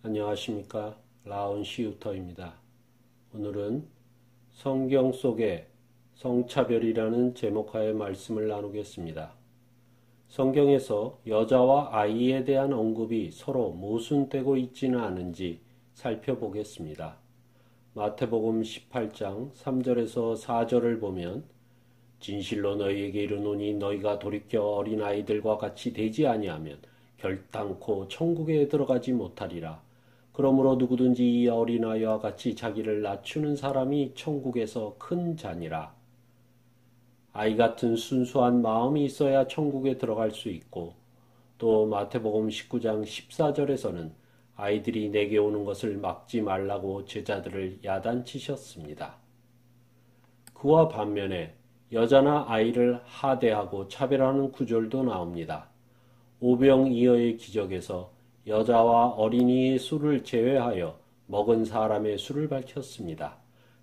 안녕하십니까. 라온 시우터입니다. 오늘은 성경 속의 성차별이라는 제목하에 말씀을 나누겠습니다. 성경에서 여자와 아이에 대한 언급이 서로 모순되고 있지는 않은지 살펴보겠습니다. 마태복음 18장 3절에서 4절을 보면 진실로 너희에게 이르노니 너희가 돌이켜 어린아이들과 같이 되지 아니하면 결단코 천국에 들어가지 못하리라. 그러므로 누구든지 이 어린아이와 같이 자기를 낮추는 사람이 천국에서 큰 자니라. 아이 같은 순수한 마음이 있어야 천국에 들어갈 수 있고, 또 마태복음 19장 14절에서는 아이들이 내게 오는 것을 막지 말라고 제자들을 야단치셨습니다. 그와 반면에 여자나 아이를 하대하고 차별하는 구절도 나옵니다. 오병이어의 기적에서 여자와 어린이의 수를 제외하여 먹은 사람의 수를 밝혔습니다.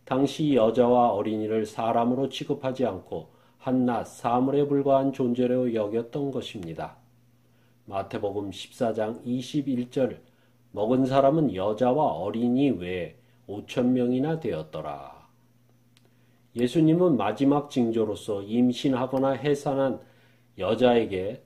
당시 여자와 어린이를 사람으로 취급하지 않고 한낱 사물에 불과한 존재로 여겼던 것입니다. 마태복음 14장 21절 먹은 사람은 여자와 어린이 외에 5,000명이나 되었더라. 예수님은 마지막 징조로서 임신하거나 해산한 여자에게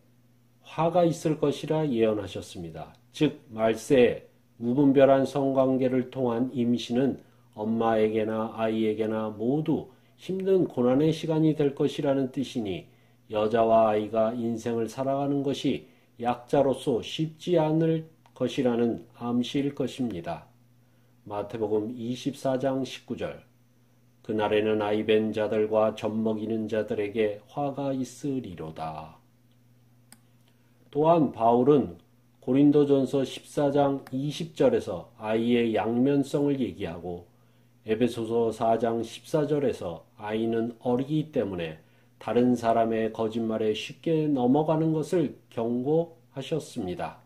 화가 있을 것이라 예언하셨습니다. 즉 말세에 무분별한 성관계를 통한 임신은 엄마에게나 아이에게나 모두 힘든 고난의 시간이 될 것이라는 뜻이니 여자와 아이가 인생을 살아가는 것이 약자로서 쉽지 않을 것이라는 암시일 것입니다. 마태복음 24장 19절 그날에는 아이 뵌 자들과 젖먹이는 자들에게 화가 있으리로다. 또한 바울은 고린도전서 14장 20절에서 아이의 양면성을 얘기하고 에베소서 4장 14절에서 아이는 어리기 때문에 다른 사람의 거짓말에 쉽게 넘어가는 것을 경고하셨습니다.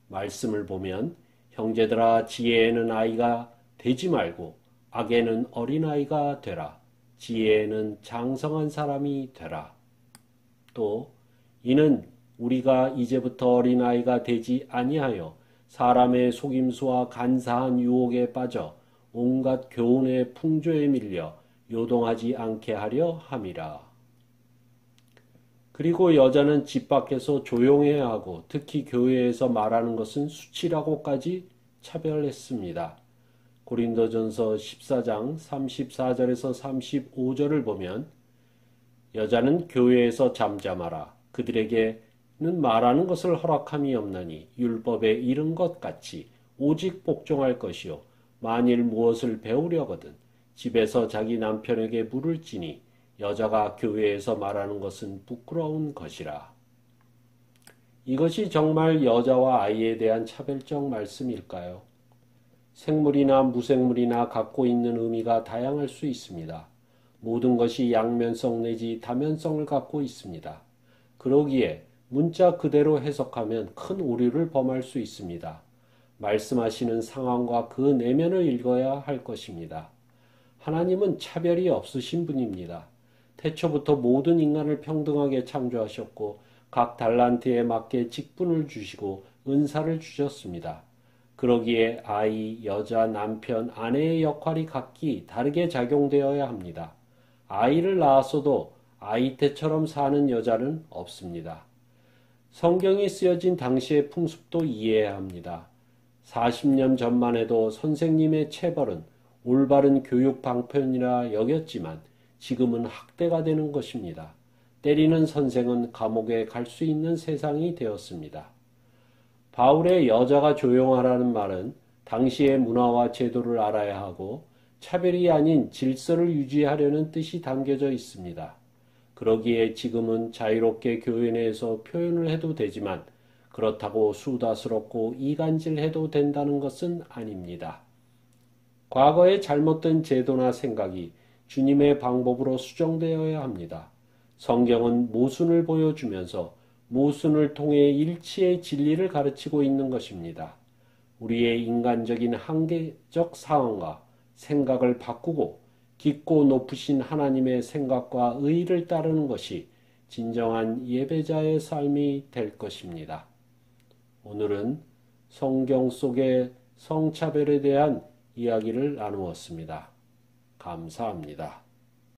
말씀을 보면 형제들아 지혜에는 아이가 되지 말고 악에는 어린아이가 되라. 지혜에는 장성한 사람이 되라. 또 이는 우리가 이제부터 어린아이가 되지 아니하여 사람의 속임수와 간사한 유혹에 빠져 온갖 교훈의 풍조에 밀려 요동하지 않게 하려 함이라. 그리고 여자는 집 밖에서 조용해야 하고 특히 교회에서 말하는 것은 수치라고까지 차별했습니다. 고린도전서 14장 34절에서 35절을 보면 여자는 교회에서 잠잠하라. 그들에게는 말하는 것을 허락함이 없나니 율법에 이른 것 같이 오직 복종할 것이요 만일 무엇을 배우려거든 집에서 자기 남편에게 물을 지니 여자가 교회에서 말하는 것은 부끄러운 것이라. 이것이 정말 여자와 아이에 대한 차별적 말씀일까요? 생물이나 무생물이나 갖고 있는 의미가 다양할 수 있습니다. 모든 것이 양면성 내지 다면성을 갖고 있습니다. 그러기에 문자 그대로 해석하면 큰 오류를 범할 수 있습니다. 말씀하시는 상황과 그 내면을 읽어야 할 것입니다. 하나님은 차별이 없으신 분입니다. 태초부터 모든 인간을 평등하게 창조하셨고 각 달란트에 맞게 직분을 주시고 은사를 주셨습니다. 그러기에 아이, 여자, 남편, 아내의 역할이 각기 다르게 작용되어야 합니다. 아이를 낳았어도 아이 때처럼 사는 여자는 없습니다. 성경이 쓰여진 당시의 풍습도 이해해야 합니다. 40년 전만 해도 선생님의 체벌은 올바른 교육 방편이라 여겼지만 지금은 학대가 되는 것입니다. 때리는 선생은 감옥에 갈 수 있는 세상이 되었습니다. 바울의 여자가 조용하라는 말은 당시의 문화와 제도를 알아야 하고 차별이 아닌 질서를 유지하려는 뜻이 담겨져 있습니다. 그러기에 지금은 자유롭게 교회 내에서 표현을 해도 되지만 그렇다고 수다스럽고 이간질해도 된다는 것은 아닙니다. 과거의 잘못된 제도나 생각이 주님의 방법으로 수정되어야 합니다. 성경은 모순을 보여주면서 모순을 통해 일치의 진리를 가르치고 있는 것입니다. 우리의 인간적인 한계적 상황과 생각을 바꾸고 깊고 높으신 하나님의 생각과 의의를 따르는 것이 진정한 예배자의 삶이 될 것입니다. 오늘은 성경 속의 성차별에 대한 이야기를 나누었습니다. 감사합니다.